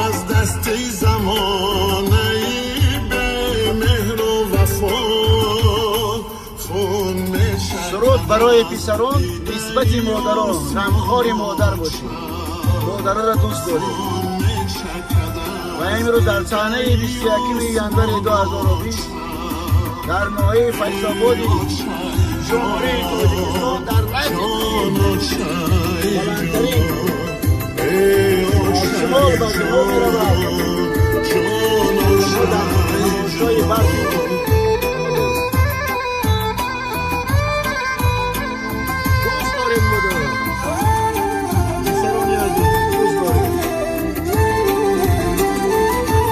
از دست زمانه به مهر و وفا خون میشود. سرود برای پسران نسبت مادران غمخوار مادر باشید، مادران را دوست دارید. و این رو در صحنه 21 ژانویه 2020 در ناحیه فیض‌آباد جمهوری تاجیکستان در بلندترین شمال به جنوب می‌رود. در تماشای برفی